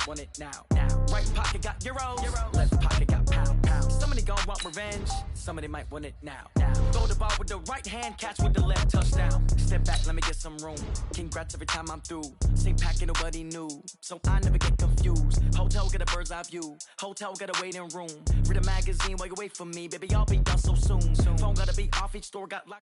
want it now. Right pocket got euros, left pocket got pound. Somebody gon' want revenge, somebody might want it now. Throw the ball with the right hand, catch with the left, touchdown. Step back, let me get some room. Congrats every time I'm through. Same pack and nobody knew, so I never get confused. Hotel get a bird's eye view, hotel got a waiting room. Read a magazine while you wait for me, baby, I'll be done so soon. Phone gotta be off, each store got locked.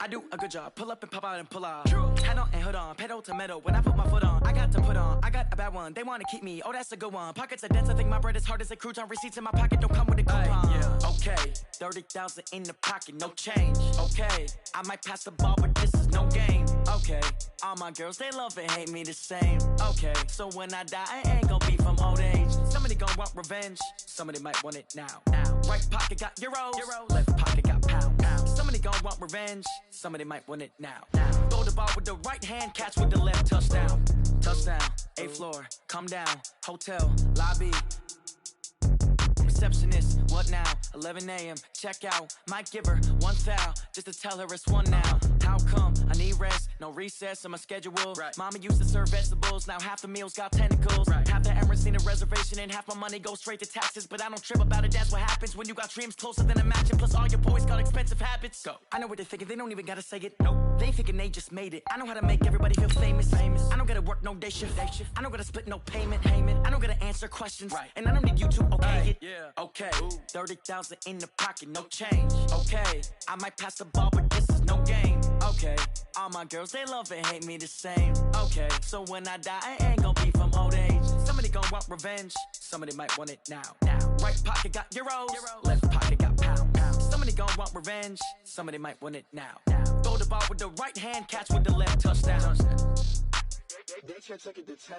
I do a good job, pull up and pop out and pull off. Head on and hood on, pedal to metal. When I put my foot on, I got to put on. I got a bad one, they wanna keep me, oh that's a good one. Pockets are dense, I think my bread is hard as a crouton. Receipts in my pocket don't come with a coupon. Okay, 30,000 in the pocket, no change. Okay, I might pass the ball, but this is no game. Okay, all my girls, they love and hate me the same. Okay, so when I die, I ain't gonna be from old age. Somebody gon' want revenge, somebody might want it now. Right pocket got euros, left pocket got pound. Somebody gon' want revenge, somebody might want it now. Throw the ball with the right hand, catch with the left, touchdown. Touchdown, 8th floor, come down, hotel, lobby. Receptionist, what now? 11 a.m., check out. Might give her one foul, just to tell her it's one now. How come? I need rest, no recess in my schedule. Mama used to serve vegetables, now half the meals got tentacles. Half the errands need a reservation and half my money goes straight to taxes. But I don't trip about it, that's what happens when you got dreams closer than a match. Plus all your boys got expensive habits. Go. I know what they're thinking, they don't even gotta say it. Nope. They thinking they just made it. I know how to make everybody feel famous. I don't gotta work no day shift. I don't gotta split no payment. I don't gotta answer questions. And I don't need you to okay it. Okay, 30,000 in the pocket, no change. Okay, I might pass the ball, but this is no game. Okay, all my girls, they love and hate me the same. Okay, so when I die, I ain't gonna be from old age. Somebody gon' want revenge, somebody might want it now. Right pocket got euros, left pocket got pound. Somebody gon' want revenge, somebody might want it now. Throw the ball with the right hand, catch with the left, touchdown. They can't take it to 10.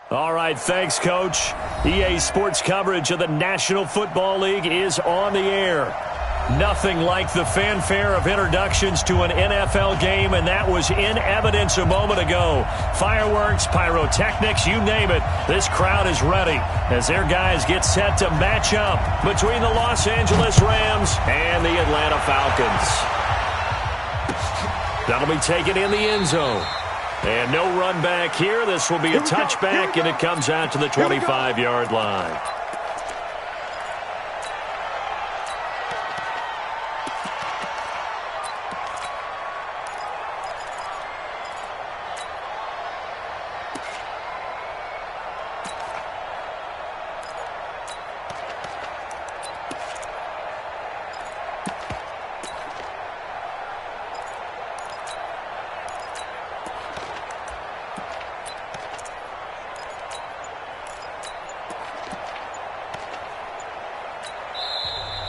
All right, thanks, Coach. EA Sports coverage of the National Football League is on the air. Nothing like the fanfare of introductions to an NFL game, and that was in evidence a moment ago. Fireworks, pyrotechnics, you name it. This crowd is ready as their guys get set to match up between the Los Angeles Rams and the Atlanta Falcons. That'll be taken in the end zone. And no run back here. This will be a touchback, and it comes out to the 25-yard line.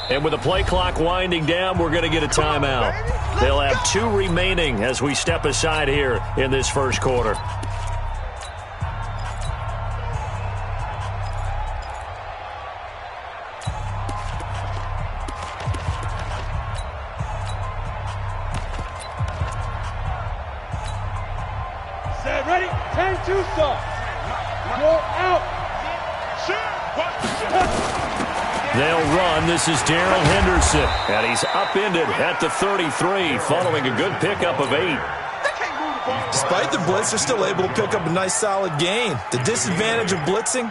And with the play clock winding down, we're going to get a timeout. They'll have 2 remaining as we step aside here in this first quarter. Set, ready, 10-2 start. Go out. They'll run. This is Darrell Henderson, and he's upended at the 33 following a good pickup of 8. Despite the blitz, they're still able to pick up a nice solid gain. The disadvantage of blitzing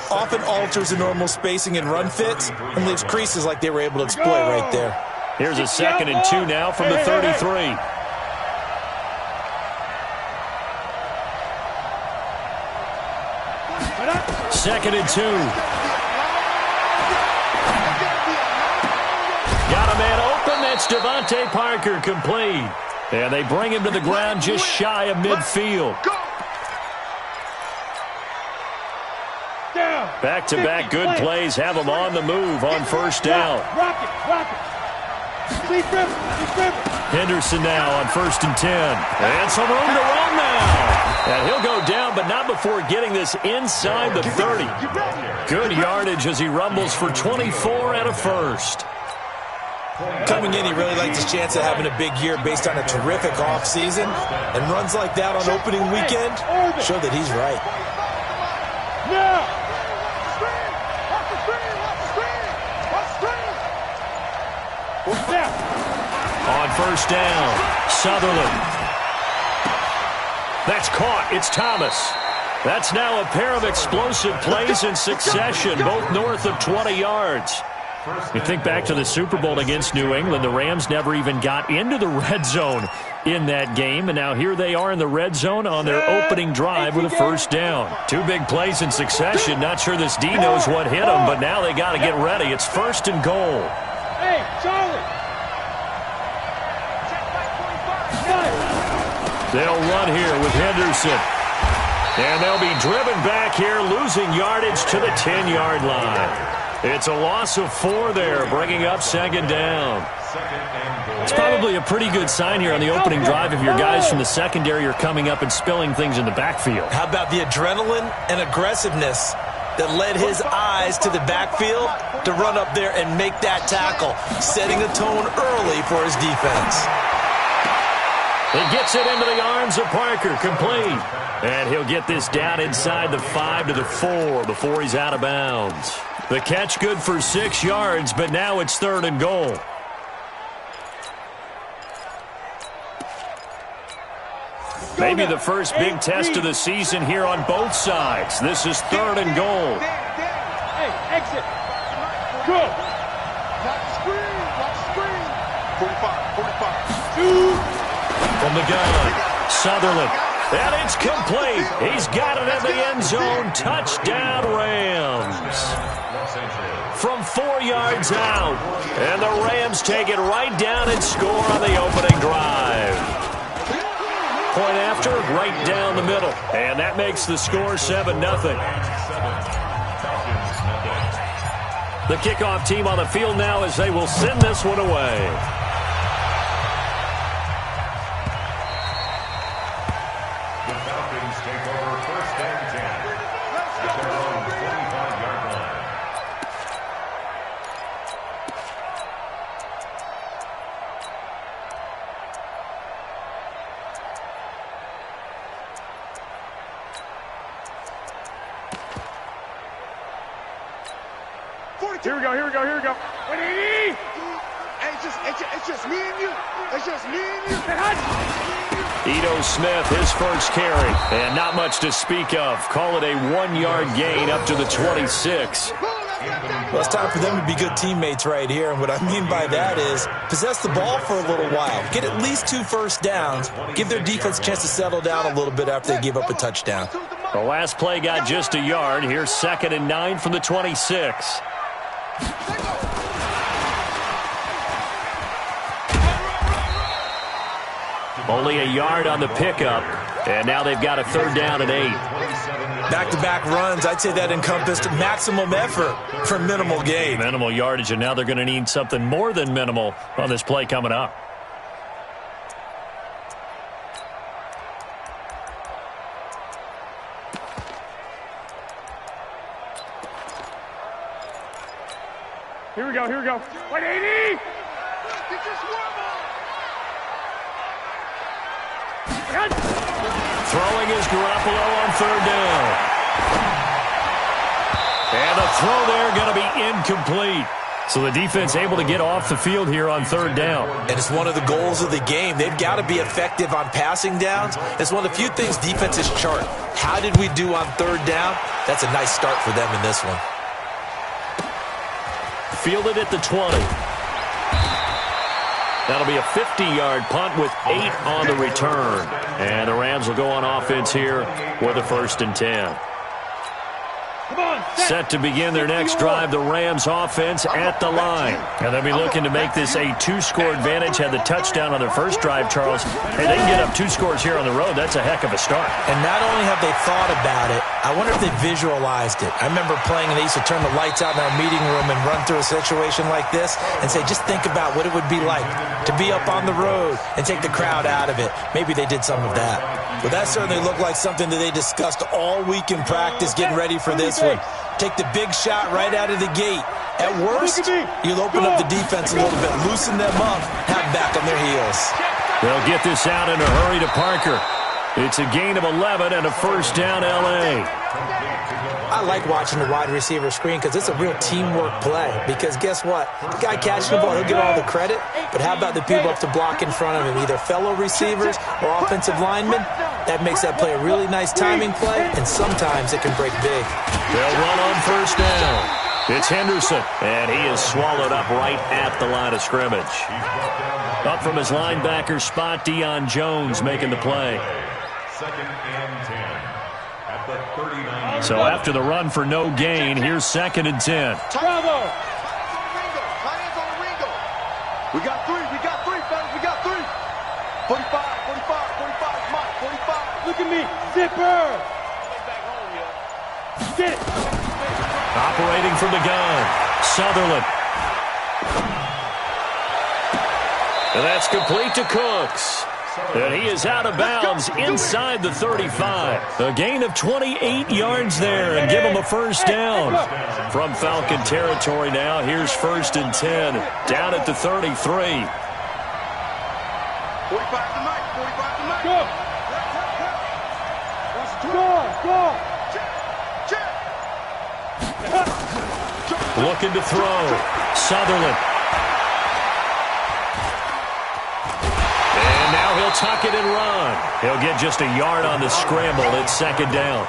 often alters the normal spacing and run fits and leaves creases like they were able to exploit right there. Here's a 2nd and 2 now from the 33. Second and 2. Got a man open. That's Devontae Parker, complete. And they bring him to the ground just shy of midfield. Back-to-back good plays have them on the move on first down. Henderson now on 1st and 10. And some room to run now. And he'll go down, but not before getting this inside the 30. Good yardage as he rumbles for 24 and a first. Coming in, he really liked his chance of having a big year based on a terrific offseason. And runs like that on opening weekend show that he's right. On first down, Sutherland. That's caught. It's Thomas. That's now a pair of explosive plays in succession, both north of 20 yards. You think back to the Super Bowl against New England, the Rams never even got into the red zone in that game, and now here they are in the red zone on their opening drive with a first down. 2 big plays in succession. Not sure this D knows what hit them, but now they got to get ready. It's 1st and goal. Hey, Charlie. They'll run here with Henderson. And they'll be driven back here, losing yardage to the 10-yard line. It's a loss of 4 there, bringing up 2nd down. It's probably a pretty good sign here on the opening drive if your guys from the secondary are coming up and spilling things in the backfield. How about the adrenaline and aggressiveness that led his eyes to the backfield to run up there and make that tackle, setting a tone early for his defense. He gets it into the arms of Parker, complete. And he'll get this down inside the 5 to the 4 before he's out of bounds. The catch good for 6 yards, but now it's 3rd and goal. Maybe the first big test of the season here on both sides. This is 3rd and goal. Hey, exit. Good. Not screen. 45. 2. From the gun, Sutherland. And it's complete. He's got it in the end zone. Touchdown, Rams. From 4 yards out. And the Rams take it right down and score on the opening drive. Point after, right down the middle. And that makes the score 7-0. The kickoff team on the field now as they will send this one away. Here we go. Wait, Hey, it's just me and you. Ito Smith, his first carry, and not much to speak of. Call it a 1-yard gain up to the 26. Well, it's time for them to be good teammates right here, and what I mean by that is possess the ball for a little while. Get at least 2 first downs. Give their defense a chance to settle down a little bit after they give up a touchdown. The last play got just a yard. Here's 2nd and 9 from the 26. Only a yard on the pickup, and now they've got a 3rd down and 8. Back-to-back runs, I'd say that encompassed maximum effort for minimal gain. Minimal yardage, and now they're going to need something more than minimal on this play coming up. Here we go, here we go. 180! Throwing is Garoppolo on third down. And the throw there going to be incomplete. So the defense able to get off the field here on third down. And it's one of the goals of the game. They've got to be effective on passing downs. It's one of the few things defenses chart. How did we do on third down? That's a nice start for them in this one. Fielded at the 20. That'll be a 50-yard punt with 8 on the return. And the Rams will go on offense here with a 1st and 10. Set to begin their next drive, the Rams offense at the line. And they'll be looking to make this a 2-score advantage. Had the touchdown on their first drive, Charles. Hey, they can get up 2 scores here on the road. That's a heck of a start. And not only have they thought about it, I wonder if they visualized it. I remember playing and they used to turn the lights out in our meeting room and run through a situation like this and say, just think about what it would be like to be up on the road and take the crowd out of it. Maybe they did some of that. But that certainly looked like something that they discussed all week in practice getting ready for this one. Take the big shot right out of the gate. At worst, you'll open up the defense a little bit, loosen them up, have them back on their heels. They'll get this out in a hurry to Parker. It's a gain of 11 and a 1st down, L.A. I like watching the wide receiver screen because it's a real teamwork play. Because guess what? The guy catching the ball, he'll get all the credit. But how about the people up to block in front of him, either fellow receivers or offensive linemen? That makes that play a really nice timing play, and sometimes it can break big. They'll run on 1st down. It's Henderson, and he is swallowed up right at the line of scrimmage. Up from his linebacker spot, Deion Jones making the play. 2nd and 10 at the 39. So after the run for no gain, here's 2nd and 10. Bravo! We got 3, fellas, we got 3. 45, Mike, 45. Look at me, zipper! Get it! Operating from the gun, Sutherland. And that's complete to Cooks. And he is out of bounds inside the 35. A gain of 28 yards there and give him a 1st down. From Falcon territory now, here's 1st and 10. Down at the 33. 45 to Mike, 45 to Mike. Go! Go! Looking to throw. Sutherland. And now he'll tuck it and run. He'll get just a yard on the scramble. It's 2nd down.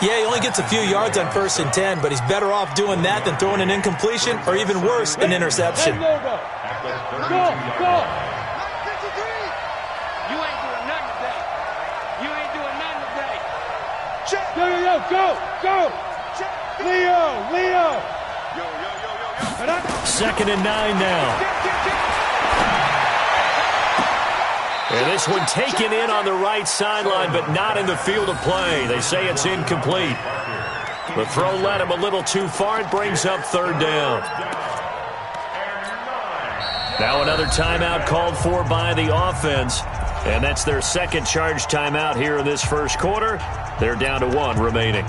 Yeah, he only gets a few yards on 1st and 10, but he's better off doing that than throwing an incompletion or even worse, an interception. Go! You ain't doing nothing today. Go! Leo! 2nd and 9 now. And this one taken in on the right sideline, but not in the field of play. They say it's incomplete. The throw led him a little too far. It brings up 3rd down. Now another timeout called for by the offense. And that's their 2nd charge timeout here in this 1st quarter. They're down to 1 remaining.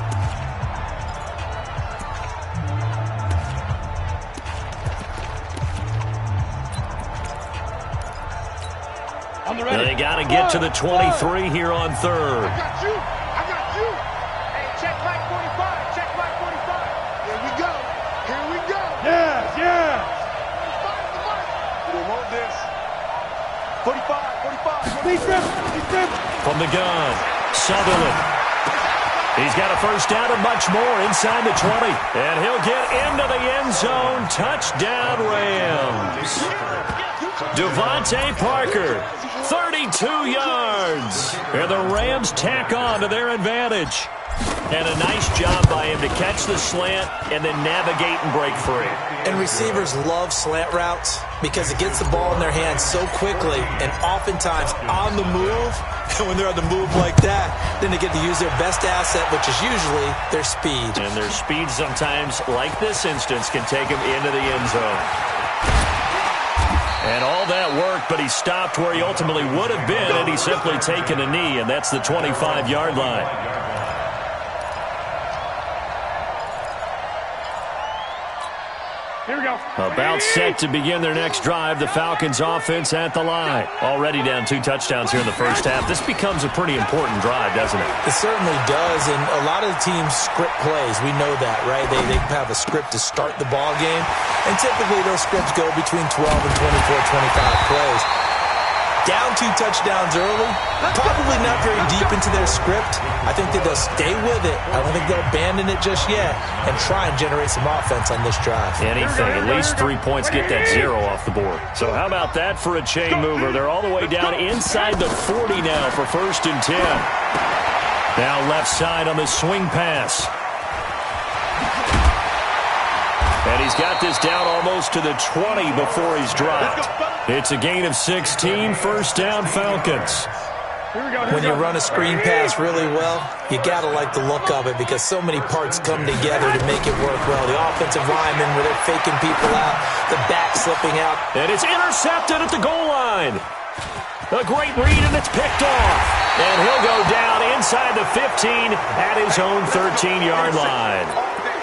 They got to get to the 23 here on 3rd. I got you. Hey, check Mike 45. Here we go. Yeah! We want this. 45. He's From the gun, Sutherland. He's got a 1st down and much more inside the 20. And he'll get into the end zone. Touchdown, Rams. Devontae Parker, 32 yards. And the Rams tack on to their advantage. And a nice job by him to catch the slant and then navigate and break free. And receivers love slant routes because it gets the ball in their hands so quickly and oftentimes on the move. And when they're on the move like that, then they get to use their best asset, which is usually their speed. And their speed sometimes, like this instance, can take them into the end zone. And all that worked, but he stopped where he ultimately would have been had he simply taken a knee, and that's the 25-yard line. Here we go. About set to begin their next drive, the Falcons offense at the line. Already down 2 touchdowns here in the first half. This becomes a pretty important drive, doesn't it? It certainly does, and a lot of the teams script plays. We know that, right? They have a script to start the ball game, and typically those scripts go between 12 and 24, 25 plays. Down 2 touchdowns early, probably not very deep into their script. I think that they'll stay with it. I don't think they'll abandon it just yet and try and generate some offense on this drive. Anything, at least 3 points, get that 0 off the board. So how about that for a chain mover? They're all the way down inside the 40 now for 1st and 10. Now left side on the swing pass. And he's got this down almost to the 20 before he's dropped. It's a gain of 16, 1st down Falcons. When you run a screen pass really well, you got to like the look of it because so many parts come together to make it work well. The offensive linemen, where they're faking people out, the back slipping out. And it's intercepted at the goal line. A great read, and it's picked off. And he'll go down inside the 15 at his own 13-yard line.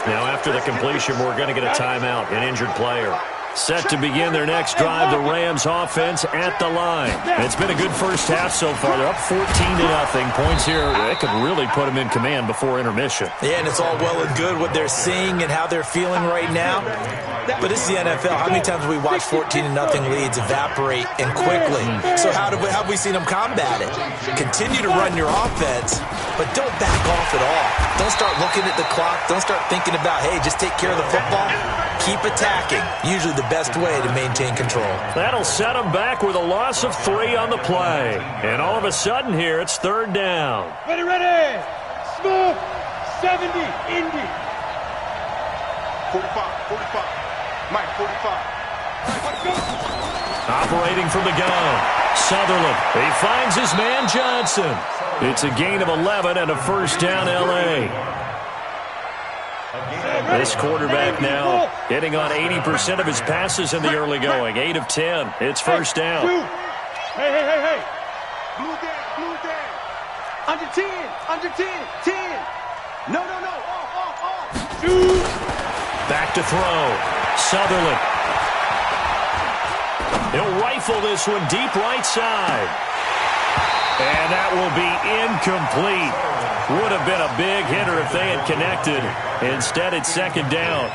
Now, after the completion, we're going to get a timeout, an injured player. Set to begin their next drive, the Rams offense at the line. And it's been a good first half so far. They're up 14-0. Points here, that could really put them in command before intermission. Yeah, and it's all well and good what they're seeing and how they're feeling right now. But this is the NFL. How many times have we watched 14-0 leads evaporate and quickly? So how have we seen them combat it? Continue to run your offense, but don't back off at all. Don't start looking at the clock. Don't start thinking about, hey, just take care of the football. Keep attacking. Usually the best way to maintain control. That'll set them back with a loss of 3 on the play. And all of a sudden here, it's 3rd down. Ready. Smooth. 70. Indy. 45. Mike, 45. Let's go. Operating from the gun. Sutherland. He finds his man Johnson. It's a gain of 11 and a 1st down L.A. This quarterback now hitting on 80% of his passes in the early going. 8 of 10. It's 1st down. Hey. Blue down. Under 10. 10. No. Off. Back to throw. Sutherland. He'll rifle this one deep right side. And that will be incomplete. Would have been a big hitter if they had connected. Instead, it's 2nd down.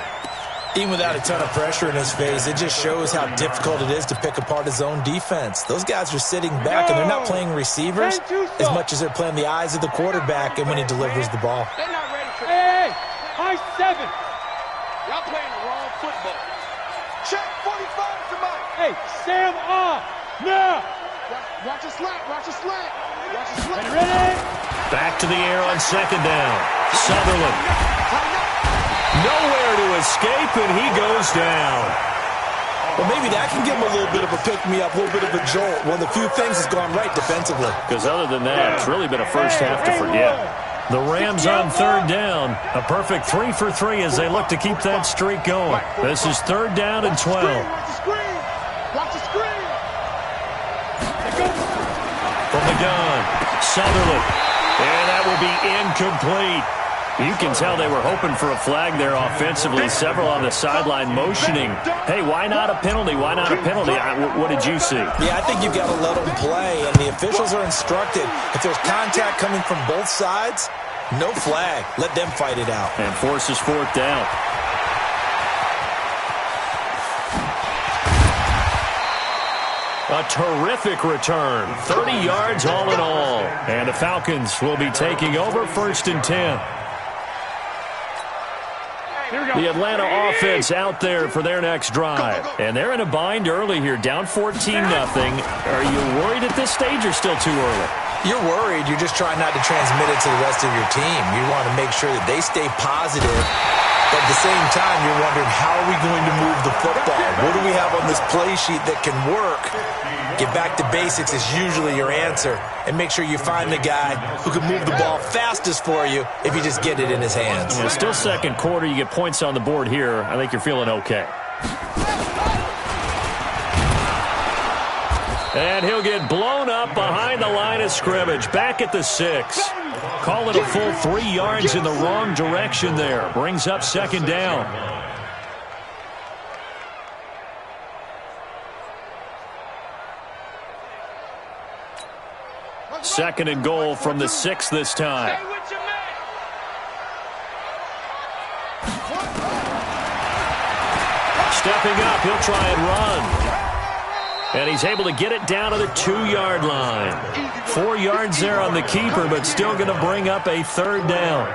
Even without a ton of pressure in his face, it just shows how difficult it is to pick apart his own defense. Those guys are sitting back, and they're not playing receivers as much as they're playing the eyes of the quarterback and when he delivers the ball. They're not ready for Hey, high 7. Y'all playing the wrong football. Check 45 to Mike. Hey, Sam off. Now. Watch a slant. Ready? Back to the air on 2nd down. Sutherland. Nowhere to escape, and he goes down. Well, maybe that can give him a little bit of a pick-me-up, a little bit of a jolt. One of the few things that's gone right defensively. Because other than that, it's really been a first half to forget. The Rams on 3rd down. A perfect 3 for 3 as they look to keep that streak going. This is 3rd down and 12. Watch the screen. From the gun, Sutherland. And that will be incomplete. You can tell they were hoping for a flag there offensively. Several on the sideline motioning. Hey, why not a penalty? Why not a penalty? What did you see? Yeah, I think you've got to let them play, and the officials are instructed. If there's contact coming from both sides, no flag. Let them fight it out. And forces 4th down. A terrific return. 30 yards all in all. And the Falcons will be taking over 1st and 10. The Atlanta offense out there for their next drive. And they're in a bind early here, down 14-0. Are you worried at this stage or still too early? You're worried. You're just trying not to transmit it to the rest of your team. You want to make sure that they stay positive. But at the same time, you're wondering, how are we going to move the football? What do we have on this play sheet that can work? Get back to basics is usually your answer. And make sure you find the guy who can move the ball fastest for you if you just get it in his hands. Yeah, still second quarter. You get points on the board here. I think you're feeling okay. And he'll get blown up behind the line of scrimmage. Back at the 6. Call it a full 3 yards in the wrong direction there. Brings up second down. Second and goal from the 6 this time. Stepping up, he'll try and run. And he's able to get it down to the 2-yard line. 4 yards there on the keeper, but still going to bring up a third down.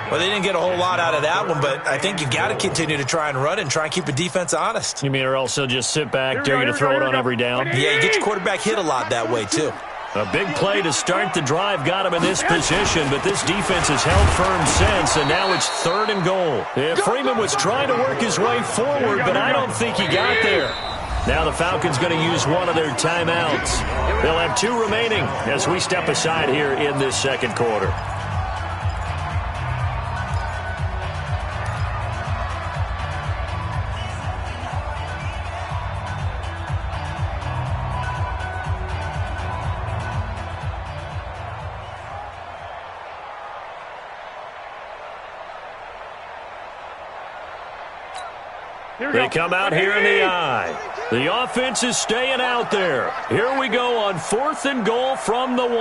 Well, they didn't get a whole lot out of that one, but I think you got to continue to try and run and try and keep the defense honest. You mean, or else they'll just sit back, dare you to throw it on every down? Yeah, you get your quarterback hit a lot that way, too. A big play to start the drive got him in this position, but this defense has held firm since, and now it's third and goal. Yeah, Freeman was trying to work his way forward, but I don't think he got there. Now the Falcons going to use one of their timeouts. They'll have 2 remaining as we step aside here in this second quarter. They come out here in the eye. The offense is staying out there. Here we go on 4th and goal from the 1.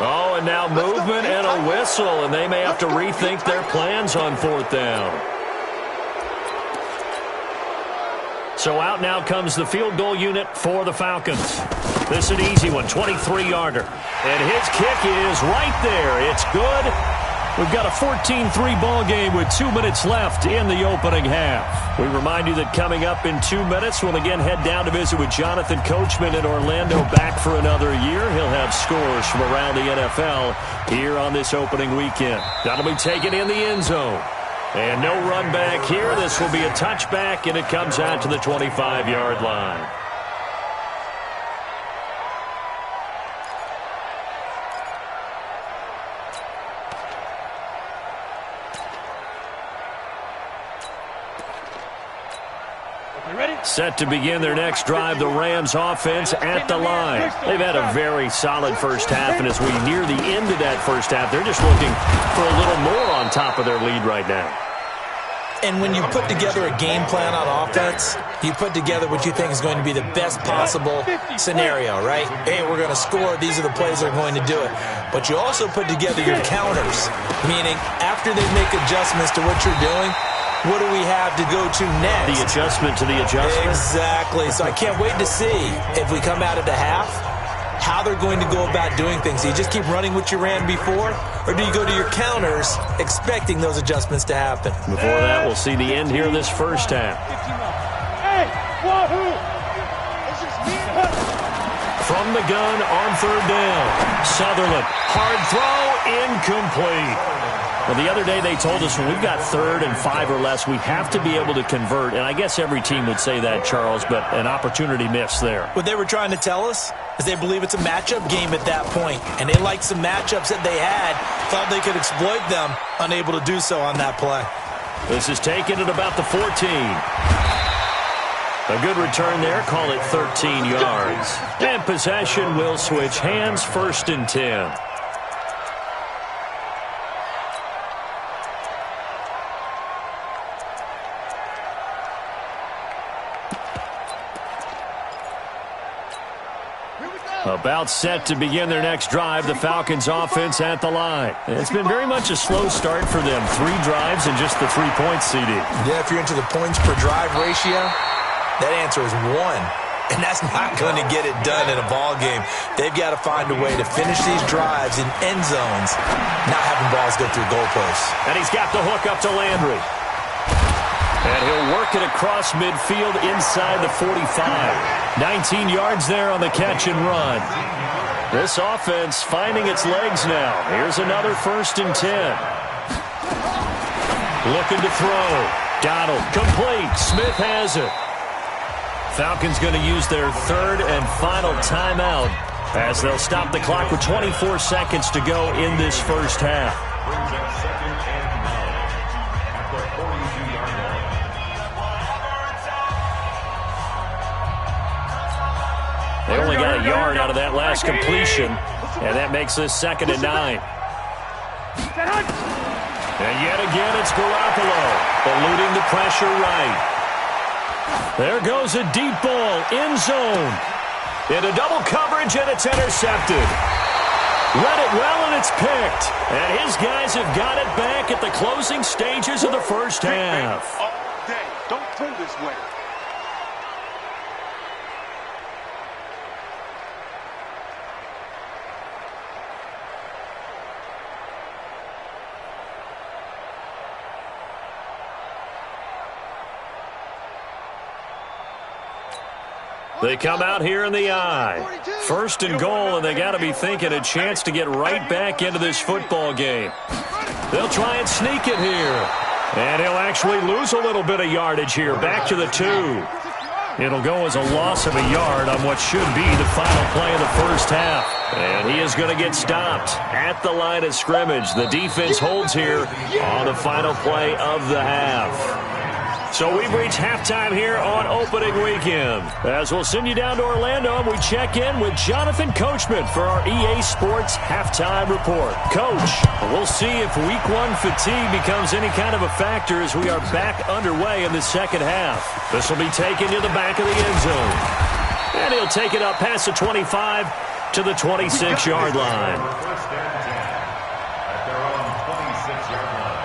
Oh, and now movement and a whistle, and they may have to rethink their plans on 4th down. So out now comes the field goal unit for the Falcons. This is an easy one, 23-yarder. And his kick is right there. It's good. We've got a 14-3 ball game with 2 minutes left in the opening half. We remind you that coming up in 2 minutes, we'll again head down to visit with Jonathan Coachman in Orlando, back for another year. He'll have scores from around the NFL here on this opening weekend. That'll be taken in the end zone. And no run back here. This will be a touchback, and it comes out to the 25-yard line. Set to begin their next drive, the Rams offense at the line. They've had a very solid first half, and as we near the end of that first half, they're just looking for a little more on top of their lead right now. And when you put together a game plan on offense, you put together what you think is going to be the best possible scenario, right? Hey, we're going to score. These are the plays that are going to do it. But you also put together your counters, meaning after they make adjustments to what you're doing, what do we have to go to next? The adjustment to the adjustment. Exactly. So I can't wait to see if we come out at the half, how they're going to go about doing things. Do you just keep running what you ran before, or do you go to your counters expecting those adjustments to happen? Before that, we'll see the end here of this first half. From the gun on 3rd down. Sutherland, hard throw, incomplete. Well, the other day they told us when we've got 3rd and 5 or less, we have to be able to convert. And I guess every team would say that, Charles, but an opportunity missed there. What they were trying to tell us is they believe it's a matchup game at that point. And they liked some matchups that they had, thought they could exploit them, unable to do so on that play. This is taken at about the 14. A good return there, call it 13 yards. And possession will switch hands, 1st and 10. About set to begin their next drive, the Falcons offense at the line. It's been very much a slow start for them. 3 drives and just the 3 points, CD. Yeah, if you're into the points per drive ratio, that answer is 1. and that's not going to get it done in a ball game. They've got to find a way to finish these drives in end zones, not having balls go through goalposts. And he's got the hook up to Landry. And he'll work it across midfield inside the 45. 19 yards there on the catch and run. This offense finding its legs now. Here's another 1st and 10. Looking to throw. Donald, complete. Smith has it. Falcons going to use their 3rd and final timeout as they'll stop the clock with 24 seconds to go in this first half. Brings up 2nd and 9 at the 42-yard line. They only got a yard out of that last completion, and that makes this 2nd and 9. And yet again, it's Garoppolo eluding the pressure right. There goes a deep ball, end zone. Into double coverage, and it's intercepted. Read it well, and it's picked. And his guys have got it back at the closing stages of the first half. All day. Don't play this way. They come out here in the eye. 1st and goal, and they got to be thinking a chance to get right back into this football game. They'll try and sneak it here. And he'll actually lose a little bit of yardage here. Back to the 2. It'll go as a loss of a yard on what should be the final play of the first half. And he is going to get stopped at the line of scrimmage. The defense holds here on the final play of the half. So we've reached halftime here on opening weekend. As we'll send you down to Orlando, and we check in with Jonathan Coachman for our EA Sports Halftime Report. Coach, we'll see if Week 1 fatigue becomes any kind of a factor as we are back underway in the second half. This will be taken to the back of the end zone. And he'll take it up past the 25 to the 26-yard line. 1st and 10 at their own 26-yard line.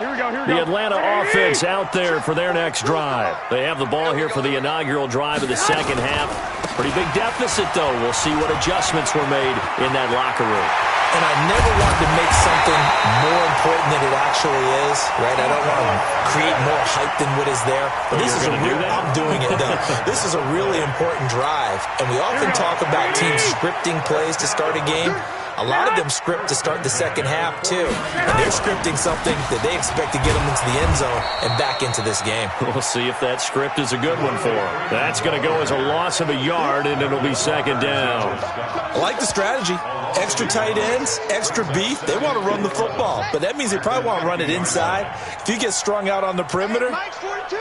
The Atlanta offense out there for their next drive. They have the ball here for the inaugural drive of the second half. Pretty big deficit, though. We'll see what adjustments were made in that locker room. And I never want to make something more important than it actually is, right? I don't want to create more hype than what is there. But this is I'm doing it, though. This is a really important drive. And we often talk about teams scripting plays to start a game. A lot of them script to start the second half, too. And they're scripting something that they expect to get them into the end zone and back into this game. We'll see if that script is a good one for them. That's going to go as a loss of a yard, and it'll be 2nd down. I like the strategy. Extra tight ends, extra beef. They want to run the football, but that means they probably want to run it inside. If you get strung out on the perimeter,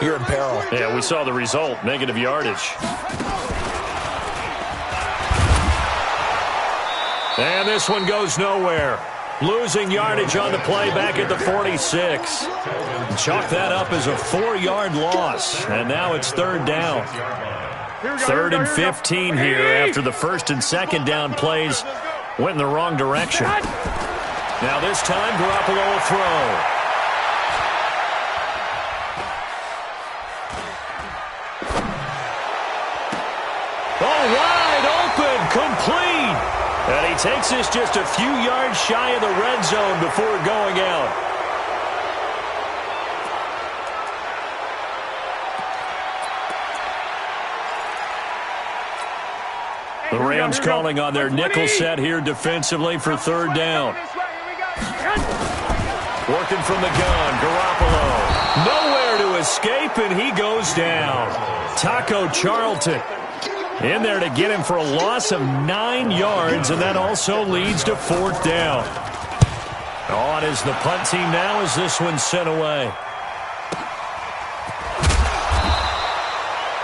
you're in peril. Yeah, we saw the result, negative yardage. And this one goes nowhere. Losing yardage on the play back at the 46. Chalk that up as a 4-yard loss. And now it's 3rd down. 3rd and 15 here after the 1st and 2nd down plays went in the wrong direction. Now this time, Garoppolo will throw. Oh, wide open, complete. And he takes this just a few yards shy of the red zone before going out. The Rams calling on their nickel set here defensively for 3rd down. Working from the gun, Garoppolo. Nowhere to escape, and he goes down. Taco Charlton in there to get him for a loss of 9 yards, and that also leads to 4th down. On is the punt team now as this one's sent away.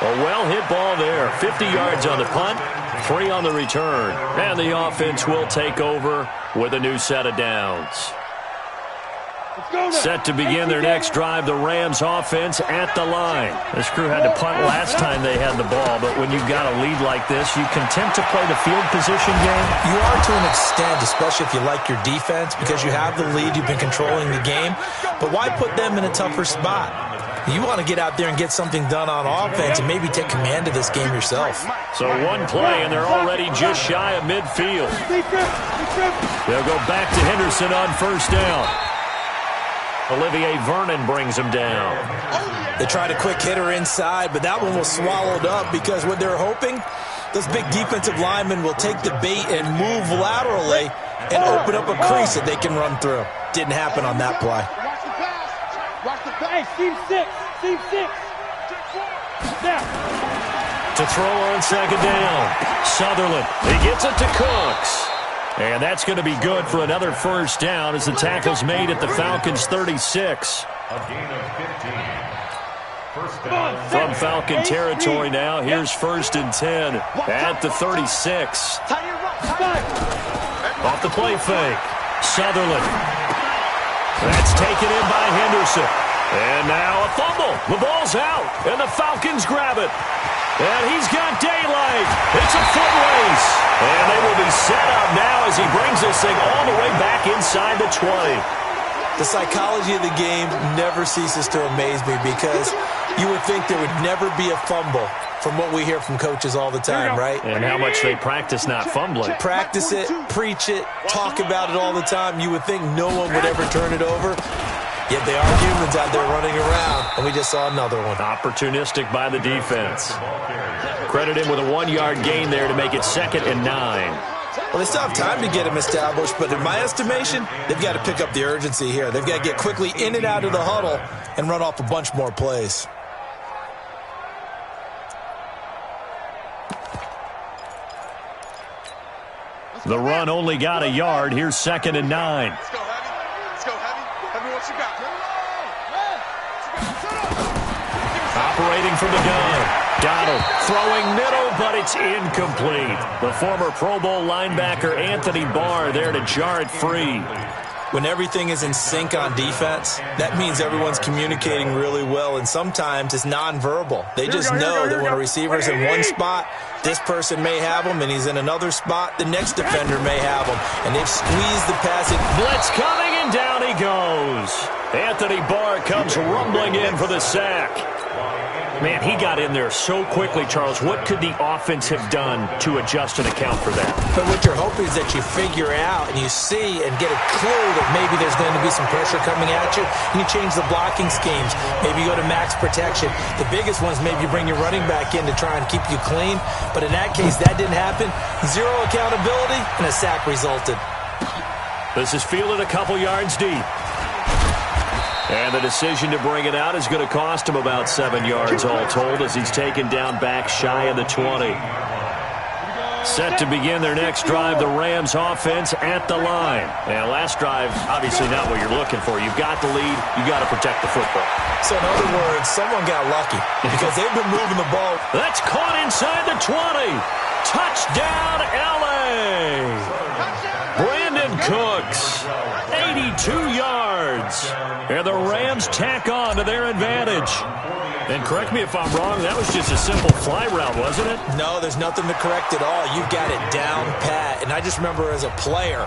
A well-hit ball there. 50 yards on the punt, 3 on the return. And the offense will take over with a new set of downs. Set to begin their next drive, the Rams offense at the line. This crew had to punt last time they had the ball, but when you've got a lead like this, you content to play the field position game? You are to an extent, especially if you like your defense, because you have the lead, you've been controlling the game. But why put them in a tougher spot? You want to get out there and get something done on offense and maybe take command of this game yourself. So one play, and they're already just shy of midfield. They'll go back to Henderson on first down. Olivier Vernon brings him down. They tried a quick hitter inside, but that one was swallowed up because what they're hoping, those big defensive linemen will take the bait and move laterally and open up a crease that they can run through. Didn't happen on that play. Hey, team 6. Team 6. Now. To throw on second down. Sutherland. He gets it to Cooks. And that's going to be good for another first down as the tackle's made at the Falcons' 36. A gain of 15. First down. From Falcon territory now, here's 1st and 10 at the 36. Off the play fake. Sutherland. That's taken in by Henderson. And now a fumble. The ball's out, and the Falcons grab it. And he's got daylight. It's a foot race. And they will be set up now as he brings this thing all the way back inside the 20. The psychology of the game never ceases to amaze me because you would think there would never be a fumble from what we hear from coaches all the time, right? And how much they practice not fumbling. Practice it, preach it, talk about it all the time. You would think no one would ever turn it over. Yet they are humans out there running around, and we just saw another one. Opportunistic by the defense. Credit him with a 1-yard gain there to make it 2nd and 9. Well, they still have time to get him established, but in my estimation, they've got to pick up the urgency here. They've got to get quickly in and out of the huddle and run off a bunch more plays. The run only got a yard. Here's 2nd and 9. Let's go, Heavy. Let's go, Heavy. Heavy, what you got? Operating from the gun. Donald throwing middle, but it's incomplete. The former Pro Bowl linebacker Anthony Barr there to jar it free. When everything is in sync on defense, that means everyone's communicating really well, and sometimes it's nonverbal. They just know that when a receiver's in one spot, this person may have him, and he's in another spot, the next defender may have him, and they've squeezed the passing. Blitz coming, and down he goes. Anthony Barr comes rumbling in for the sack. Man, he got in there so quickly, Charles. What could the offense have done to adjust and account for that? But what you're hoping is that you figure out and you see and get a clue that maybe there's going to be some pressure coming at you, and you change the blocking schemes. Maybe you go to max protection. The biggest one is maybe you bring your running back in to try and keep you clean. But in that case, that didn't happen. Zero accountability, and a sack resulted. This is fielded a couple yards deep. And the decision to bring it out is going to cost him about 7 yards all told as he's taken down back shy of the 20. Set to begin their next drive, the Rams offense at the line. And last drive, obviously not what you're looking for. You've got the lead. You've got to protect the football. So in other words, someone got lucky because they've been moving the ball. That's caught inside the 20. Touchdown, L.A. Brandon Cooks, 82 yards. And the Rams tack on to their advantage. And correct me if I'm wrong, that was just a simple fly route, wasn't it? No, there's nothing to correct at all. You've got it down pat. And I just remember as a player,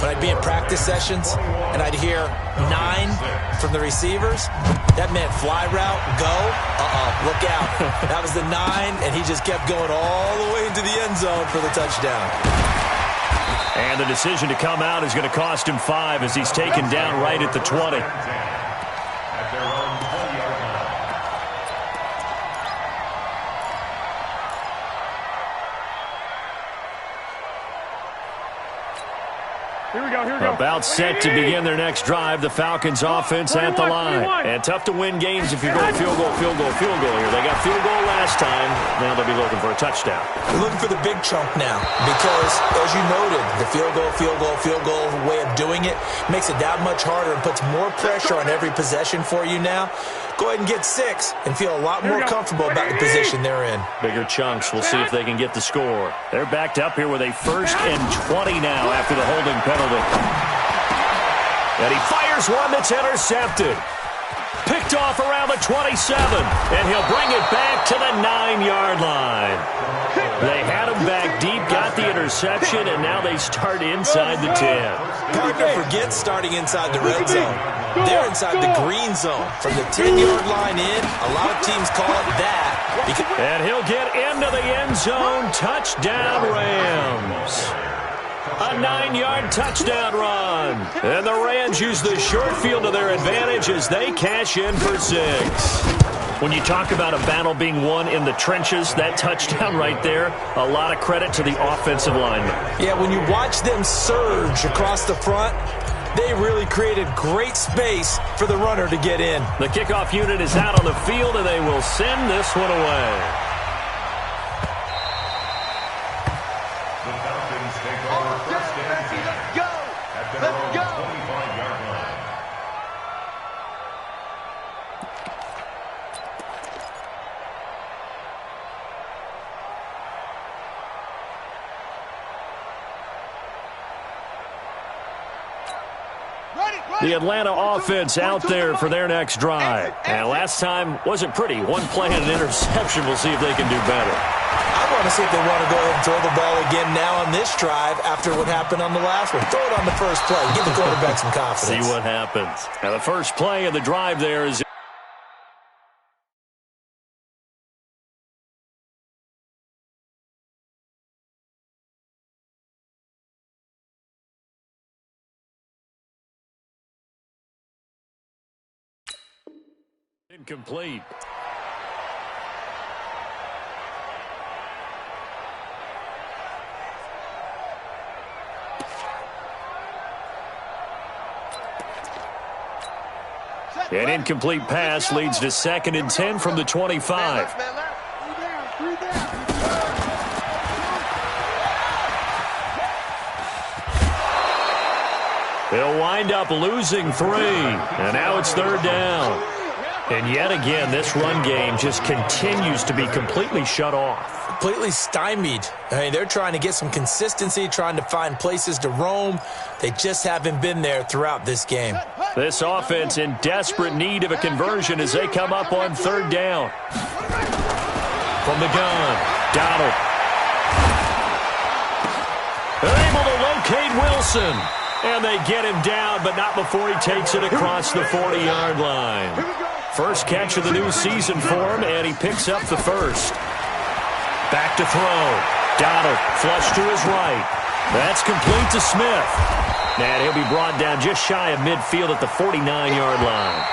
when I'd be in practice sessions and I'd hear 9 from the receivers, that meant fly route, go, look out. That was the 9, and he just kept going all the way into the end zone for the touchdown. And the decision to come out is going to cost him 5 as he's taken down right at the 20. Here we go, here we go. About set to begin their next drive, the Falcons offense at the line. And tough to win games if you're going field goal here. They got field goal last time. Now they'll be looking for a touchdown. They're looking for the big chunk now because, as you noted, the field goal way of doing it makes it that much harder and puts more pressure on every possession for you now. Go ahead and get 6 and feel a lot more comfortable about the position they're in. Bigger chunks. We'll see if they can get the score. They're backed up here with a 1st and 20 now after the holding penalty. And he fires one that's intercepted. Picked off around the 27, and he'll bring it back to the 9-yard line. They had him back deep, got the interception, and now they start inside the 10. Partner forgets starting inside the red zone. They're inside the green zone. From the 10-yard line in, a lot of teams call it that. And he'll get into the end zone. Touchdown, Rams. A 9-yard touchdown run. And the Rams use the short field to their advantage as they cash in for 6. When you talk about a battle being won in the trenches, that touchdown right there, a lot of credit to the offensive linemen. Yeah, when you watch them surge across the front, they really created great space for the runner to get in. The kickoff unit is out on the field, and they will send this one away. The Falcons take over first and 10 at their own 25-yard line. The Atlanta offense out there for their next drive. And last time wasn't pretty. One play and an interception. We'll see if they can do better. I want to see if they want to go ahead and throw the ball again now on this drive after what happened on the last one. Throw it on the first play. Give the quarterback some confidence. See what happens. Now the first play of the drive there is... incomplete. An incomplete pass leads to 2nd and 10 from the 25. They'll wind up losing 3, and now it's 3rd down. And yet again, this run game just continues to be completely shut off. Completely stymied. I mean, they're trying to get some consistency, trying to find places to roam. They just haven't been there throughout this game. This offense in desperate need of a conversion as they come up on 3rd down. From the gun, Donald. They're able to locate Wilson. And they get him down, but not before he takes it across the 40-yard line. First catch of the new season for him, and he picks up the first. Back to throw. Donald, flush to his right. That's complete to Smith. And he'll be brought down just shy of midfield at the 49-yard line.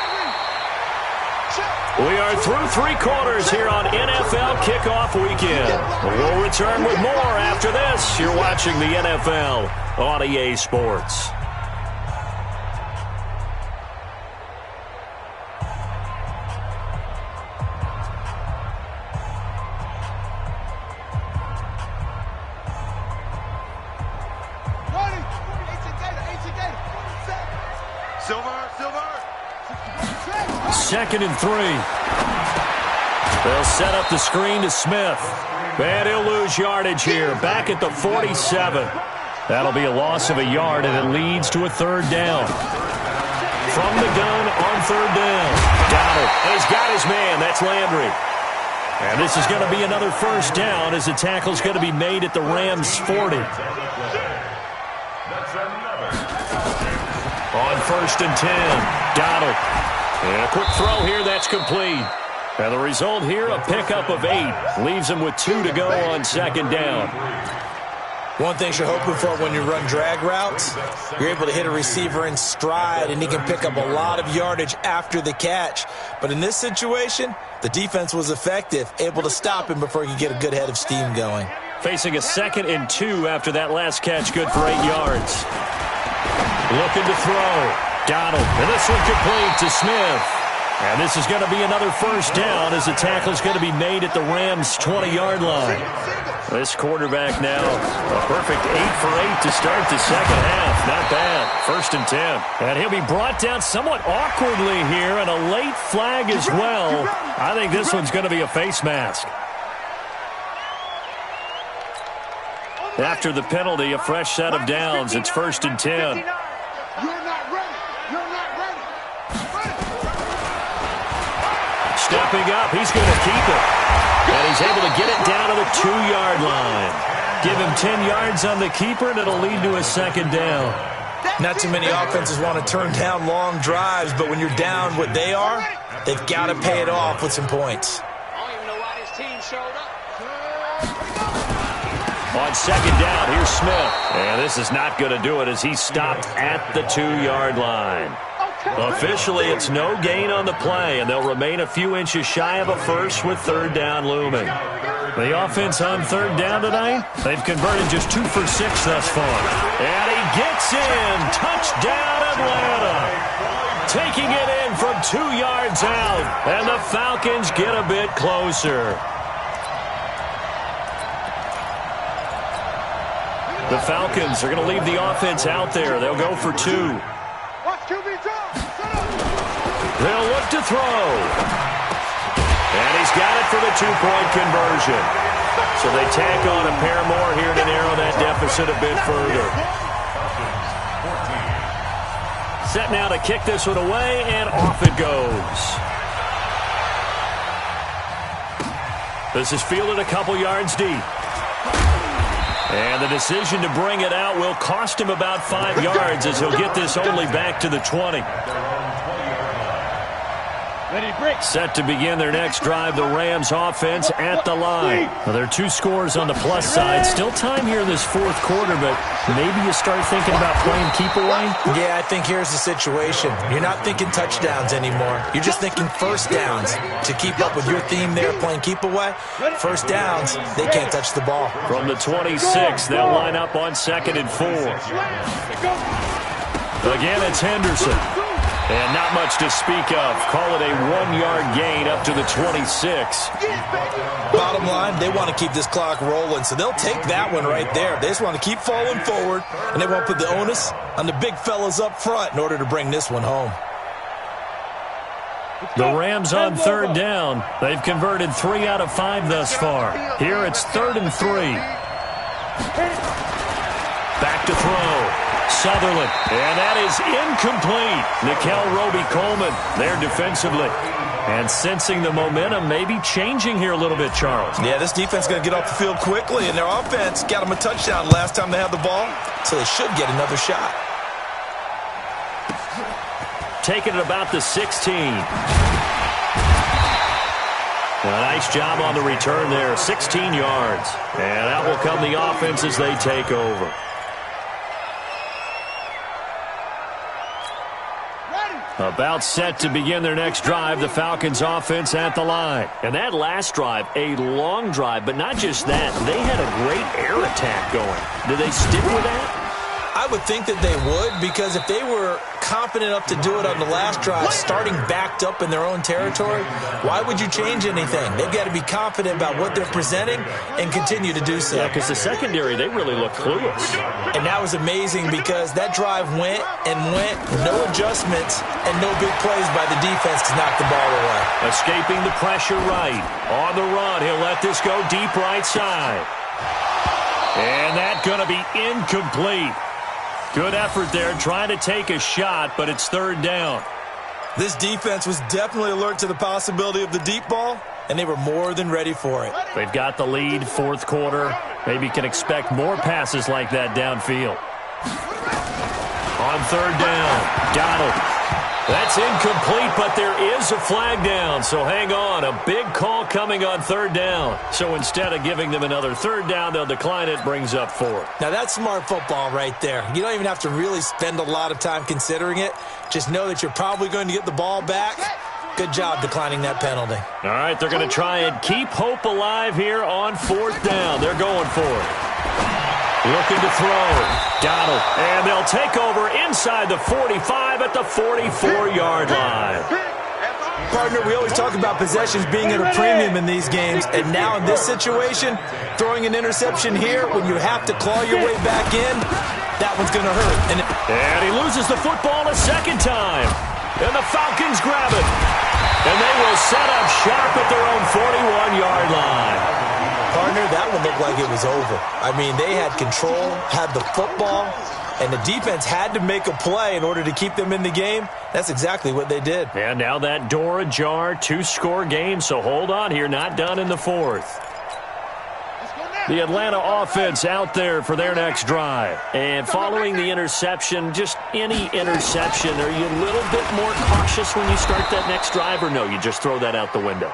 We are through 3 quarters here on NFL Kickoff Weekend. We'll return with more after this. You're watching the NFL on EA Sports. Second and 3. They'll set up the screen to Smith. And he'll lose yardage here. Back at the 47. That'll be a loss of a yard, and it leads to a 3rd down. From the gun on 3rd down. Donald. And he's got his man. That's Landry. And this is going to be another 1st down as the tackle's going to be made at the Rams' 40. On 1st and 10. Donald. And a quick throw here, that's complete. And the result here, a pickup of 8. Leaves him with 2 to go on 2nd down. One thing you're hoping for when you run drag routes, you're able to hit a receiver in stride, and he can pick up a lot of yardage after the catch. But in this situation, the defense was effective, able to stop him before he could get a good head of steam going. Facing a 2nd and 2 after that last catch, good for 8 yards. Looking to throw. Donald, and this one complete to Smith. And this is going to be another 1st down as the tackle is going to be made at the Rams' 20-yard line. This quarterback now, a perfect 8 for 8 to start the 2nd half. Not bad. 1st and 10. And he'll be brought down somewhat awkwardly here, and a late flag as well. I think this one's going to be a face mask. After the penalty, a fresh set of downs. It's 1st and 10. Stepping up, he's going to keep it. And he's able to get it down to the 2-yard line. Give him 10 yards on the keeper, and it'll lead to a second down. Not too many offenses want to turn down long drives, but when you're down what they are, they've got to pay it off with some points. I don't even know why this team showed up. On second down, here's Smith. And this is not going to do it as he's stopped at the 2-yard line. Officially, it's no gain on the play, and they'll remain a few inches shy of a first with third down looming. The offense on third down tonight, they've converted just 2 for 6 thus far. And he gets in. Touchdown, Atlanta. Taking it in from 2 yards out, and the Falcons get a bit closer. The Falcons are going to leave the offense out there. They'll go for 2. They'll look to throw. And he's got it for the 2-point conversion. So they tack on a pair more here to narrow that deficit a bit further. Set now to kick this one away, and off it goes. This is fielded a couple yards deep. And the decision to bring it out will cost him about 5 yards as he'll get this only back to the 20. Set to begin their next drive, the Rams offense at the line. Well, there are 2 scores on the plus side. Still time here in this fourth quarter, but maybe you start thinking about playing keep away? Yeah, I think here's the situation. You're not thinking touchdowns anymore. You're just thinking first downs. To keep up with your theme there, playing keep away, first downs, they can't touch the ball. From the 26, they'll line up on 2nd and 4. Again, it's Henderson. And not much to speak of. Call it a 1-yard gain up to the 26. Bottom line, they want to keep this clock rolling, so they'll take that one right there. They just want to keep falling forward, and they want to put the onus on the big fellas up front in order to bring this one home. The Rams on third down. They've converted 3 out of 5 thus far. Here it's 3rd and 3. Back to throw. Sutherland, and that is incomplete. Nickel Roby-Coleman there defensively. And sensing the momentum, maybe changing here a little bit, Charles. Yeah, this defense is going to get off the field quickly, and their offense got them a touchdown last time they had the ball, so they should get another shot. Taking it about the 16. A nice job on the return there, 16 yards. And out will come the offense as they take over. About set to begin their next drive, the Falcons offense at the line. And that last drive, a long drive, but not just that. They had a great air attack going. Did they stick with that? I would think that they would, because if they were confident enough to do it on the last drive, starting backed up in their own territory, why would you change anything? They've got to be confident about what they're presenting and continue to do so. Yeah, because the secondary, they really look clueless. And that was amazing because that drive went and went, no adjustments and no big plays by the defense to knock the ball away. Escaping the pressure right. On the run, he'll let this go deep right side. And that's going to be incomplete. Good effort there, trying to take a shot, but it's 3rd down. This defense was definitely alert to the possibility of the deep ball, and they were more than ready for it. They've got the lead, fourth quarter. Maybe can expect more passes like that downfield. On 3rd down, Donald. That's incomplete, but there is a flag down, so hang on. A big call coming on 3rd down. So instead of giving them another 3rd down, they'll decline it, brings up 4. Now, that's smart football right there. You don't even have to really spend a lot of time considering it. Just know that you're probably going to get the ball back. Good job declining that penalty. All right, they're going to try and keep hope alive here on 4th down. They're going for it. Looking to throw. Donald. And they'll take over inside the 45 at the 44-yard line. Partner, we always talk about possessions being at a premium in these games, and now in this situation, throwing an interception here when you have to claw your way back in, that one's going to hurt. And he loses the football a second time. And the Falcons grab it. And they will set up shop at their own 41-yard line. Partner, that one looked like it was over. I mean, they had control, had the football, and the defense had to make a play in order to keep them in the game. That's exactly what they did. And now that door ajar, 2-score game, so hold on here, not done in the 4th. The Atlanta offense out there for their next drive. And following the interception, just any interception, are you a little bit more cautious when you start that next drive, or no, you just throw that out the window?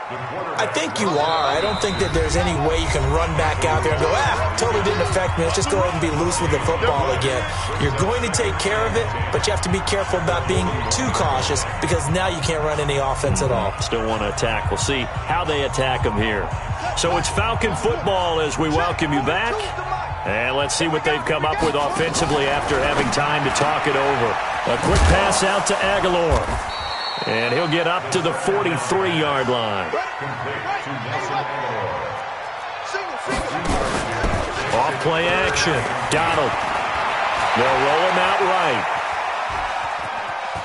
I think you are. I don't think that there's any way you can run back out there and go, totally didn't affect me. Let's just go ahead and be loose with the football again. You're going to take care of it, but you have to be careful about being too cautious because now you can't run any offense at all. Still want to attack. We'll see how they attack them here. So it's Falcon football as we welcome you back. And let's see what they've come up with offensively after having time to talk it over. A quick pass out to Aguilar. And he'll get up to the 43-yard line. Off play action. Donald. They'll roll him out right.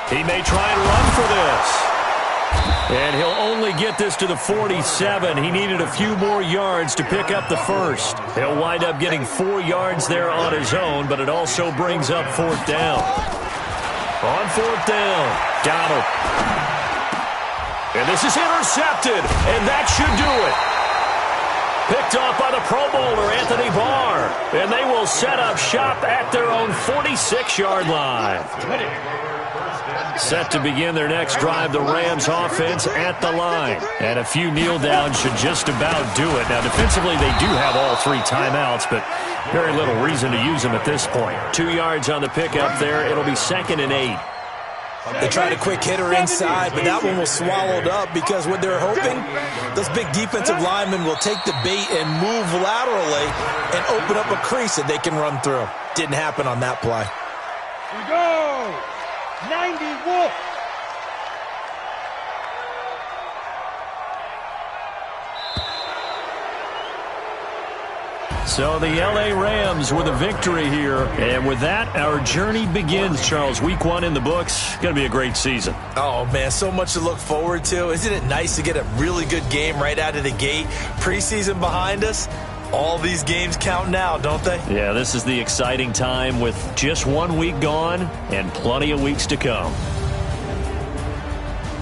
He may try and run for this. And he'll only get this to the 47. He needed a few more yards to pick up the first. He'll wind up getting 4 yards there on his own, but it also brings up 4th down. On 4th down, Donald. And this is intercepted, and that should do it. Picked off by the Pro Bowler, Anthony Barr. And they will set up shop at their own 46-yard line. Set to begin their next drive, the Rams offense at the line. And a few kneel downs should just about do it. Now, defensively, they do have all 3 timeouts, but very little reason to use them at this point. 2 yards on the pickup there. It'll be 2nd and 8. They tried a quick hitter inside, but that one was swallowed up because what they're hoping, those big defensive linemen will take the bait and move laterally and open up a crease that they can run through. Didn't happen on that play. Here we go. 90 Wolf. So the L.A. Rams with a victory here. And with that, our journey begins, Charles. Week 1 in the books. Going to be a great season. Oh, man, so much to look forward to. Isn't it nice to get a really good game right out of the gate? Preseason behind us. All these games count now, don't they? Yeah, this is the exciting time with just 1 week gone and plenty of weeks to come.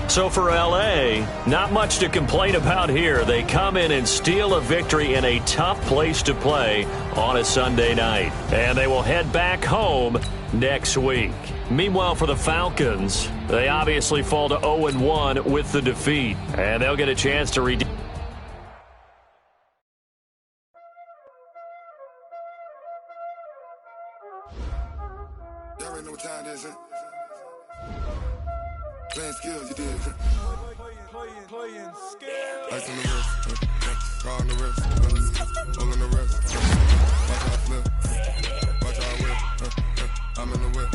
So for L.A., not much to complain about here. They come in and steal a victory in a tough place to play on a Sunday night. And they will head back home next week. Meanwhile, for the Falcons, they obviously fall to 0-1 with the defeat. And they'll get a chance to redeem. Y'all already know what time it is, huh? Playing skills, you did. Playing skills. Ice on the wrist, car on the wrist, hole in the wrist. Watch how I flip, watch how I whip. I'm in the whip,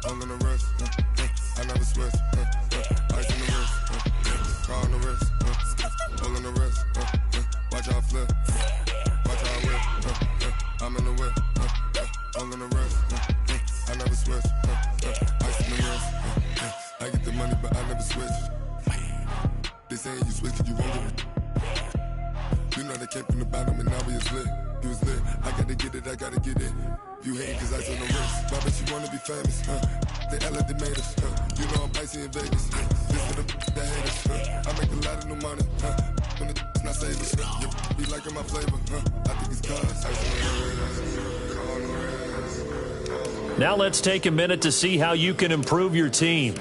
hole in the wrist. I never switch. Ice on the wrist, car on the wrist, hole in the wrist. Watch how I flip, watch how I whip. I'm in the whip, hole in the wrist. I never switch. Ice in the wrist. I get the money, but I never switch. They saying you switch, you won't get it. You know they came from the bottom and now we is lit. You was lit. I gotta get it, I gotta get it. You hate cause ice on the wrist. Why bet you wanna be famous, They made us, You know I'm icy in Vegas, This for the hate us, I make a lot of new money, When the not saving, You be liking my flavor, I think it's cause ice on the wrist. Now let's take a minute to see how you can improve your team.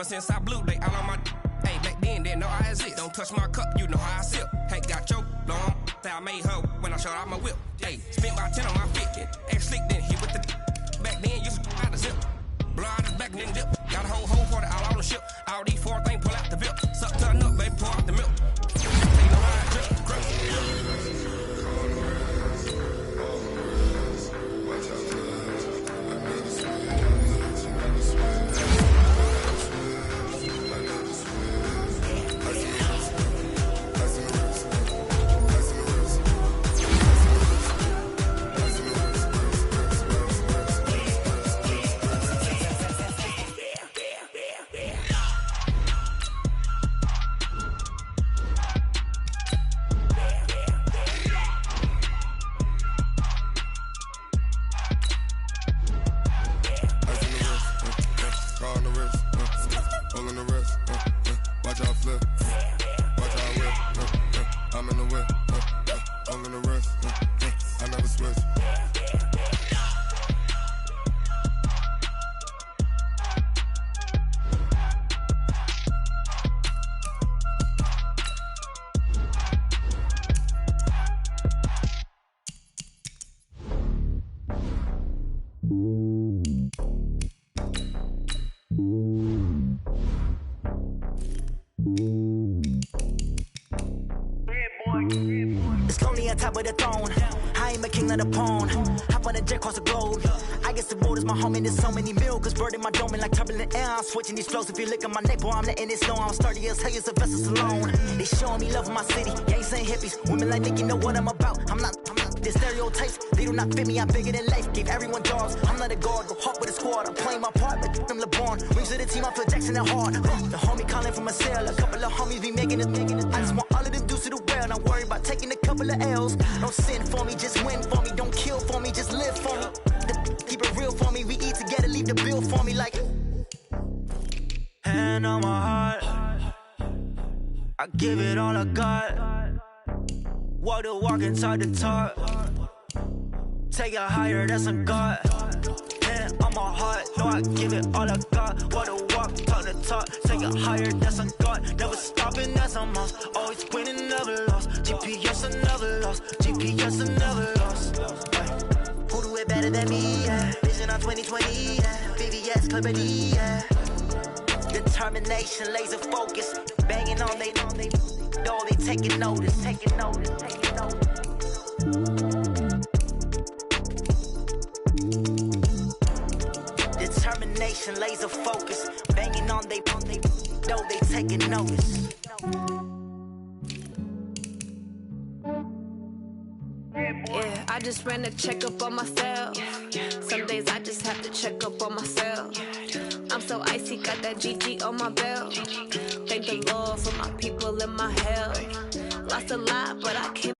Since I blew, they all on my. Hey, back then, they know I exist. Don't touch my cup, you know how I sip. Hey, got your long. I made her when I showed out my whip. Hey, spent about 10 on my fit. X slick, then hit with the. Back then, used to out the zip. Blow out his back, then dip. Got a whole for the all on the ship. All these 4 things pull out the bip. Suck to a nut, baby, pour out the milk. They know how I drip. on top of the throne. I ain't a king of the pawn. Hop on a jet across the globe. I guess the world is my home and there's so many mil. Cause bird in my dome and like turbulent air. I'm switching these flows. If you look at my neck, boy, I'm letting it snow. I'm sturdy as hell, as a vessel alone. They showing me love in my city. Gangs and hippies. Women like Nick, you know what I'm about. I'm not the stereotypes. They do not fit me. I'm bigger than life. Gave everyone jobs. I'm not a guard. Go hard with a squad. I'm playing my part, but I'm LeBron. Wings of the team, I feel Jackson and hard. The homie calling from a cell. A couple of homies be making it. I just want all of them dudes to do well. Not worry about taking a couple of L's. Don't sin for me, just win for me. Don't kill for me, just live for me. Keep it real for me. We eat together, leave the bill for me like. Hand on my heart, I give it all I got. Walk the walk and talk the talk. Take it higher, that's a God. Hand on my heart, no, I give it all I got. Walk the walk, talk the talk. Take it higher, that's a God. Never stopping, that's a must. Always winning, never lost. GPS, I never lost. GPS, I never lost. Who do it better than me? Yeah. Vision on 2020, yeah. VVS, Clarity, yeah. Determination, laser focus. Banging on they door, they taking notice, taking notice, taking notice. Determination, laser focus. Banging on they door, they taking notice. Yeah, I just ran a checkup on myself. Some days I just have to check up on myself. I'm so icy, got that GG on my belt. Thank the Lord for my people in my health. Lost a lot, but I came